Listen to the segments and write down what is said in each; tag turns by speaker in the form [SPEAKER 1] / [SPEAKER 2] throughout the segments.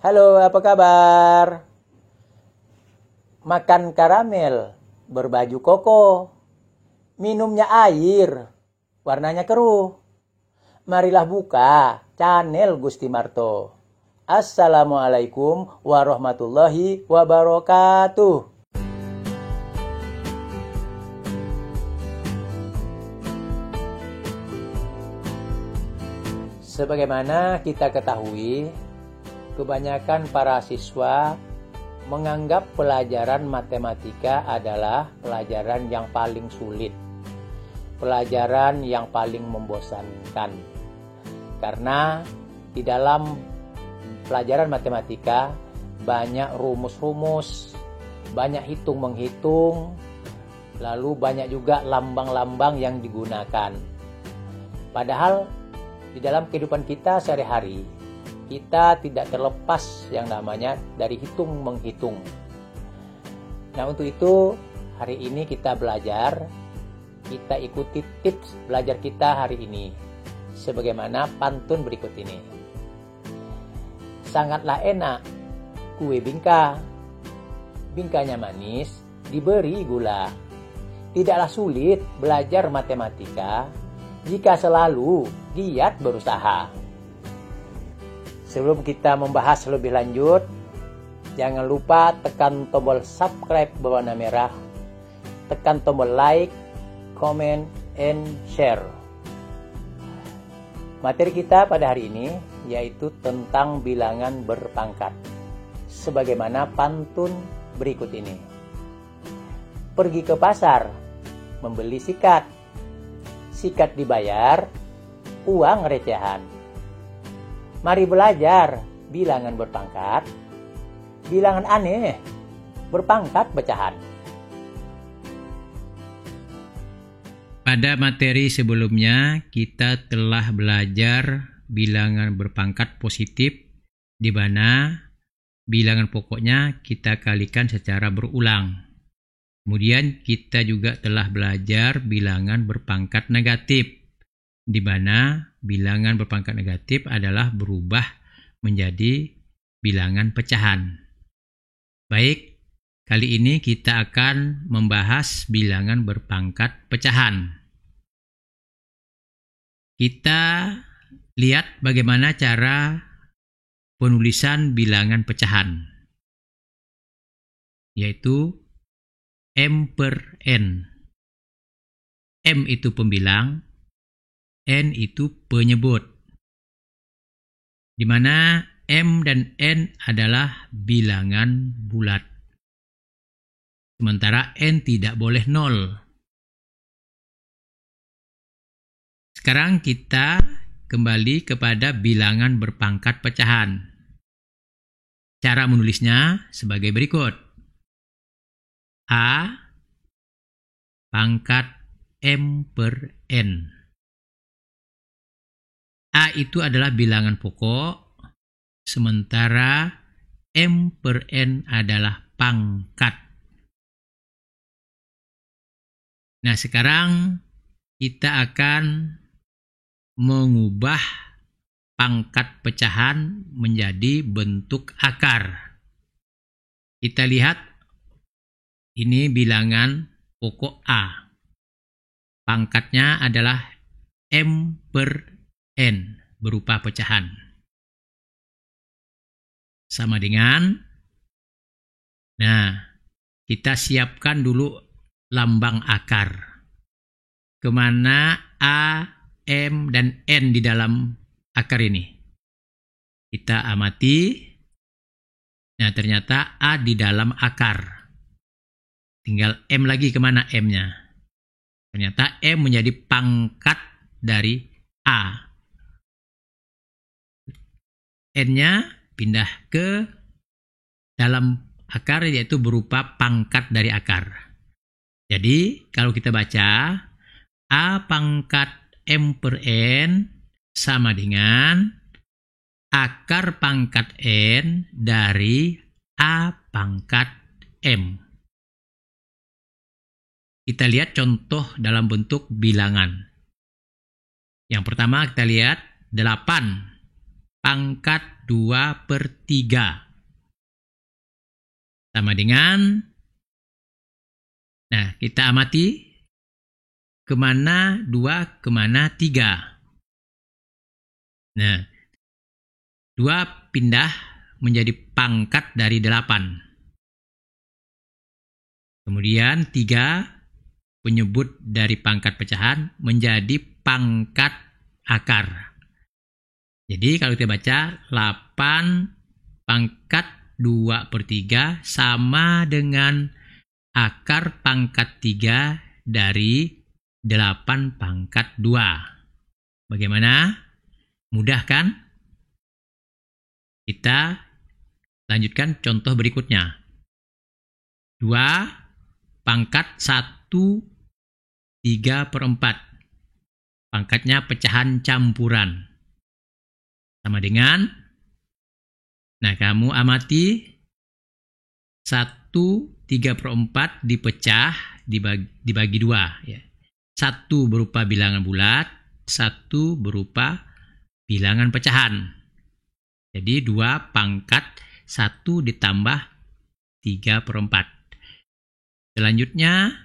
[SPEAKER 1] Halo, apa kabar? Makan karamel, berbaju koko, minumnya air, warnanya keruh. Marilah buka channel Gusti Marto. Assalamualaikum warahmatullahi wabarakatuh. Sebagaimana kita ketahui, kebanyakan para siswa menganggap pelajaran matematika adalah pelajaran yang paling sulit, pelajaran yang paling membosankan. Karena di dalam pelajaran matematika banyak rumus-rumus, banyak hitung-menghitung, lalu banyak juga lambang-lambang yang digunakan. Padahal di dalam kehidupan kita sehari-hari, kita tidak terlepas yang namanya dari hitung-menghitung. Nah, untuk itu hari ini kita belajar, kita ikuti tips belajar kita hari ini, sebagaimana pantun berikut ini. Sangatlah enak kue bingka, bingkanya manis, diberi gula. Tidaklah sulit belajar matematika jika selalu giat berusaha. Sebelum kita membahas lebih lanjut, jangan lupa tekan tombol subscribe berwarna merah, tekan tombol like, comment, and share. Materi kita pada hari ini yaitu tentang bilangan berpangkat, sebagaimana pantun berikut ini. Pergi ke pasar, membeli sikat, sikat dibayar, uang recehan. Mari belajar bilangan berpangkat, bilangan aneh, berpangkat pecahan.
[SPEAKER 2] Pada materi sebelumnya, kita telah belajar bilangan berpangkat positif, di mana bilangan pokoknya kita kalikan secara berulang. Kemudian kita juga telah belajar bilangan berpangkat negatif, di mana bilangan berpangkat negatif adalah berubah menjadi bilangan pecahan. Baik, kali ini kita akan membahas bilangan berpangkat pecahan. Kita lihat bagaimana cara penulisan bilangan pecahan, yaitu M per N. M itu pembilang, N itu penyebut, di mana M dan N adalah bilangan bulat. Sementara N tidak boleh 0. Sekarang kita kembali kepada bilangan berpangkat pecahan. Cara menulisnya sebagai berikut. A pangkat M per N. A itu adalah bilangan pokok, sementara M per N adalah pangkat. Nah, sekarang kita akan mengubah pangkat pecahan menjadi bentuk akar. Kita lihat, ini bilangan pokok A. Pangkatnya adalah M per N berupa pecahan. Sama dengan, nah, kita siapkan dulu lambang akar. Kemana A, M, dan N di dalam akar ini? Kita amati. Nah, ternyata A di dalam akar. Tinggal M lagi, kemana M-nya? Ternyata M menjadi pangkat dari A. N-nya pindah ke dalam akar, yaitu berupa pangkat dari akar. Jadi, kalau kita baca, A pangkat M per N sama dengan akar pangkat N dari A pangkat M. Kita lihat contoh dalam bentuk bilangan. Yang pertama kita lihat 8 pangkat 2/3. Sama dengan, nah kita amati kemana 2, kemana 3. Nah, 2 pindah menjadi pangkat dari 8. Kemudian 3 penyebut dari pangkat pecahan menjadi pangkat akar. Jadi kalau kita baca 8 pangkat 2/3 sama dengan akar pangkat 3 dari 8 pangkat 2. Bagaimana? Mudah kan? Kita lanjutkan contoh berikutnya. 2 pangkat 1/3/4. Pangkatnya pecahan campuran. Sama dengan, nah kamu amati 1/3/4 dipecah, dibagi 2. Ya. 1 berupa bilangan bulat, 1 berupa bilangan pecahan. Jadi 2 pangkat 1 ditambah 3/4. Selanjutnya,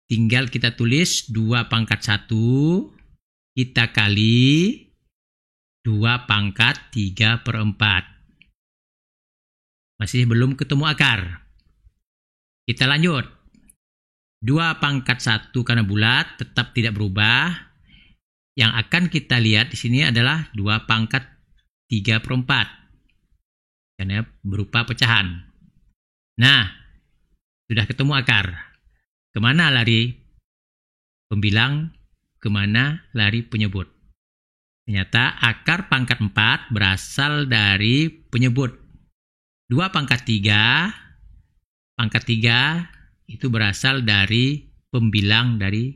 [SPEAKER 2] tinggal kita tulis 2 pangkat 1, kita kali 2 pangkat 3/4. Masih belum ketemu akar. Kita lanjut. 2 pangkat 1 karena bulat tetap tidak berubah. Yang akan kita lihat di sini adalah 2 pangkat 3/4. Karena berupa pecahan. Nah, sudah ketemu akar. Kemana lari pembilang, kemana lari penyebut? Ternyata akar pangkat 4 berasal dari penyebut. 2 pangkat 3, pangkat 3 itu berasal dari pembilang dari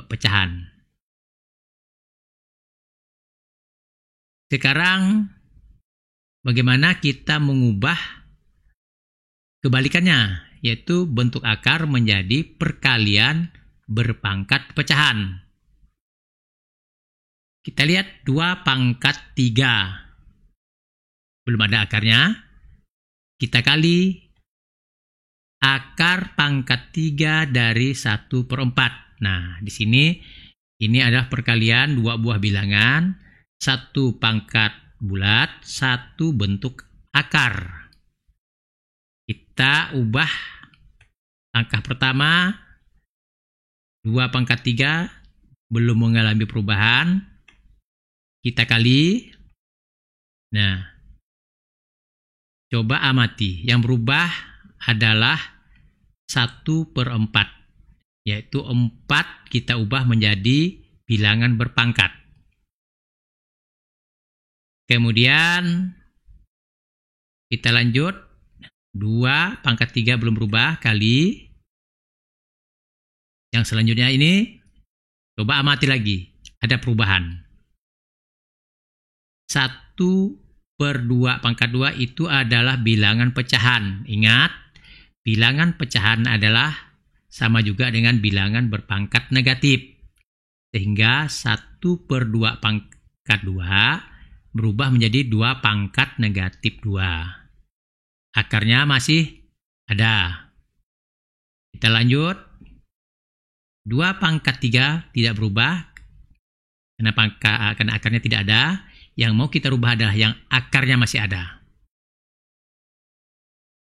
[SPEAKER 2] pecahan. Sekarang bagaimana kita mengubah kebalikannya, yaitu bentuk akar menjadi perkalian berpangkat pecahan. Kita lihat 2 pangkat 3. Belum ada akarnya. Kita kali akar pangkat 3 dari 1/4. Nah, di sini ini adalah perkalian 2 buah bilangan. 1 pangkat bulat, 1 bentuk akar. Kita ubah langkah pertama, 2 pangkat 3 belum mengalami perubahan. Kita kali. Nah, coba amati. Yang berubah adalah 1/4. Yaitu 4 kita ubah menjadi bilangan berpangkat. Kemudian kita lanjut. 2 pangkat 3 belum berubah, kali. Yang selanjutnya ini, coba amati lagi. Ada perubahan. 1/2 pangkat 2 itu adalah bilangan pecahan. Ingat, bilangan pecahan adalah sama juga dengan bilangan berpangkat negatif. Sehingga 1/2 pangkat 2 berubah menjadi 2 pangkat negatif 2. Akarnya masih ada. Kita lanjut. 2 pangkat 3 tidak berubah. Karena akarnya tidak ada. Yang mau kita rubah adalah yang akarnya masih ada.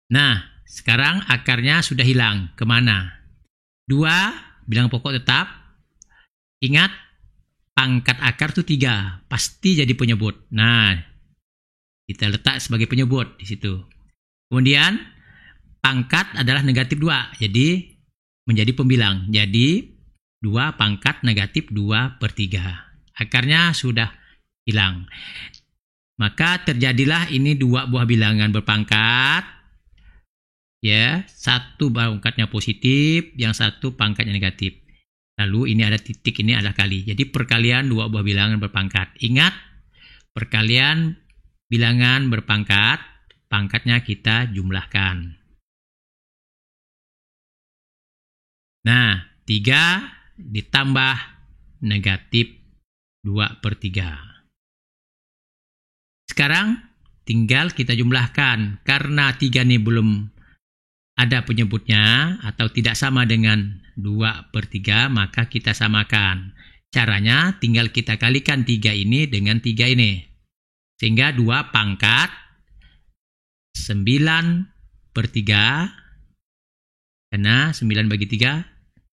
[SPEAKER 2] Nah, sekarang akarnya sudah hilang. Kemana? 2, bilangan pokok tetap. Ingat, pangkat akar itu 3. Pasti jadi penyebut. Nah, kita letak sebagai penyebut di situ. Kemudian pangkat adalah negatif 2. Jadi menjadi pembilang. Jadi 2 pangkat negatif 2/3. Akarnya sudah hilang. Maka terjadilah ini 2 buah bilangan berpangkat. Ya, 1 pangkatnya positif, yang 1 pangkatnya negatif. Lalu ini ada titik, ini adalah kali. Jadi perkalian 2 buah bilangan berpangkat. Ingat, perkalian bilangan berpangkat, pangkatnya kita jumlahkan. Nah, 3 ditambah negatif 2/3. Sekarang tinggal kita jumlahkan. Karena 3 ini belum ada penyebutnya atau tidak sama dengan 2/3, maka kita samakan. Caranya tinggal kita kalikan 3 ini dengan 3 ini. Sehingga 2 pangkat 9/3. Karena 9 bagi 3,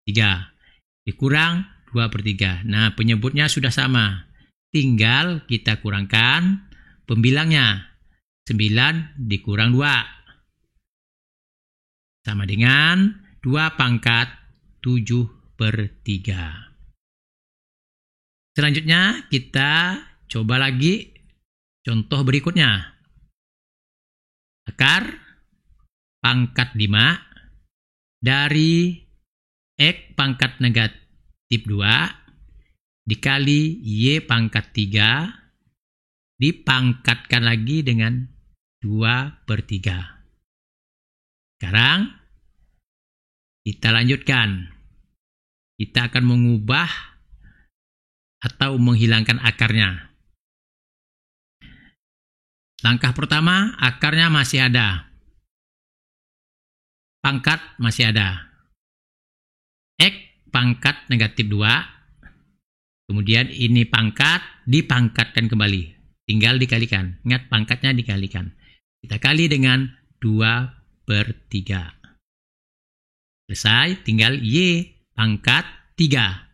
[SPEAKER 2] 3. Dikurang 2/3. Nah, penyebutnya sudah sama. Tinggal kita kurangkan pembilangnya. 9 dikurang 2. Sama dengan 2 pangkat 7/3. Selanjutnya kita coba lagi contoh berikutnya. Akar pangkat 5 dari X pangkat negatif 2 dikali Y pangkat 3 dipangkatkan lagi dengan 2/3. Sekarang kita lanjutkan. Kita akan mengubah atau menghilangkan akarnya. Langkah pertama, akarnya masih ada. Pangkat masih ada. X pangkat negatif 2. Kemudian ini pangkat dipangkatkan kembali. Tinggal dikalikan. Ingat, pangkatnya dikalikan. Kita kali dengan 2/3. Selesai, tinggal Y pangkat 3.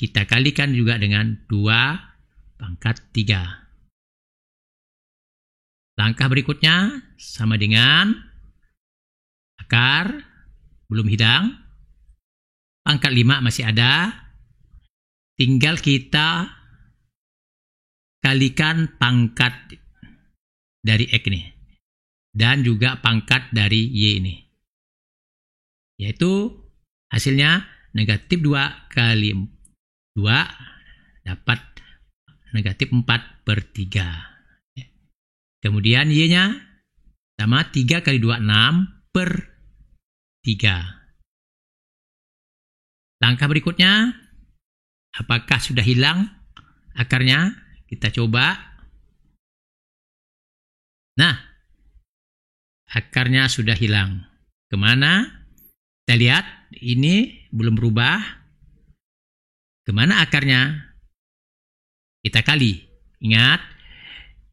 [SPEAKER 2] Kita kalikan juga dengan 2 pangkat 3. Langkah berikutnya sama dengan akar belum hilang. Pangkat 5 masih ada. Tinggal kita kalikan pangkat dari X ini. Dan juga pangkat dari Y ini. Yaitu hasilnya negatif 2 kali 2 dapat negatif 4/3. Kemudian Y-nya sama 3 kali 2, 6/3. Langkah berikutnya, apakah sudah hilang akarnya? Kita coba. Nah, akarnya sudah hilang. Kemana? Kita lihat, ini belum berubah. Kemana akarnya? Kita kali. Ingat,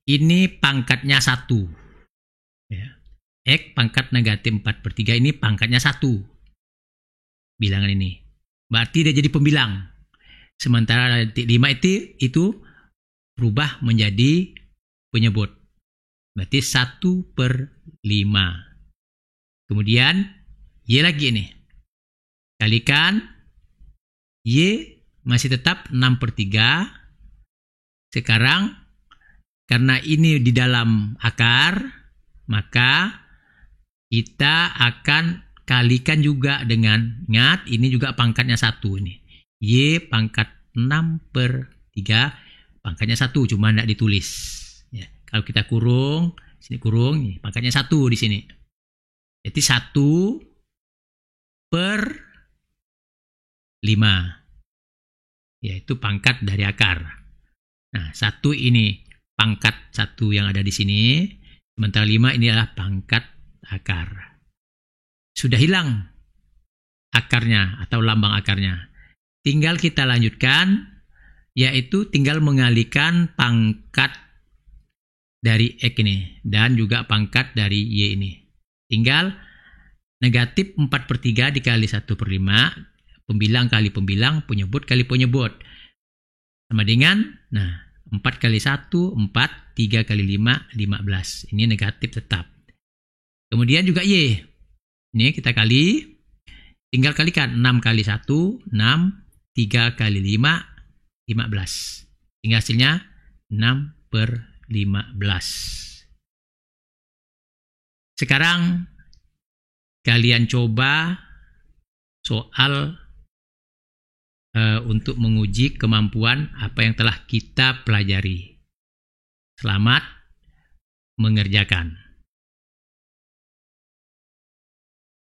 [SPEAKER 2] ini pangkatnya 1. Ya. X pangkat negatif 4/3 ini pangkatnya 1. Bilangan ini. Berarti dia jadi pembilang. Sementara 5 itu berubah menjadi penyebut. Berarti 1/5. Kemudian Y lagi ini. Kalikan. Y masih tetap 6/3. Sekarang karena ini di dalam akar, maka kita akan kalikan juga dengan, ingat ini juga pangkatnya 1 ini. Y pangkat 6/3, pangkatnya 1, cuma tidak ditulis. Ya, kalau kita kurung, sini kurung, nih, pangkatnya 1 di sini. Jadi 1/5, yaitu pangkat dari akar. Nah, 1 ini pangkat 1 yang ada di sini, sementara 5 ini adalah pangkat akar. Sudah hilang akarnya atau lambang akarnya. Tinggal kita lanjutkan, yaitu tinggal mengalihkan pangkat dari X ini dan juga pangkat dari Y ini. Tinggal negatif 4/3 dikali 1/5, pembilang kali pembilang, penyebut kali penyebut. Sama dengan, 4 kali 1, 4, 3 kali 5, 15. Ini negatif tetap. Kemudian juga Y. Ini kita kali, tinggal kalikan 6 kali 1, 6, 3 kali 5, 15. Hingga hasilnya 6/15. Sekarang kalian coba soal untuk menguji kemampuan apa yang telah kita pelajari. Selamat mengerjakan.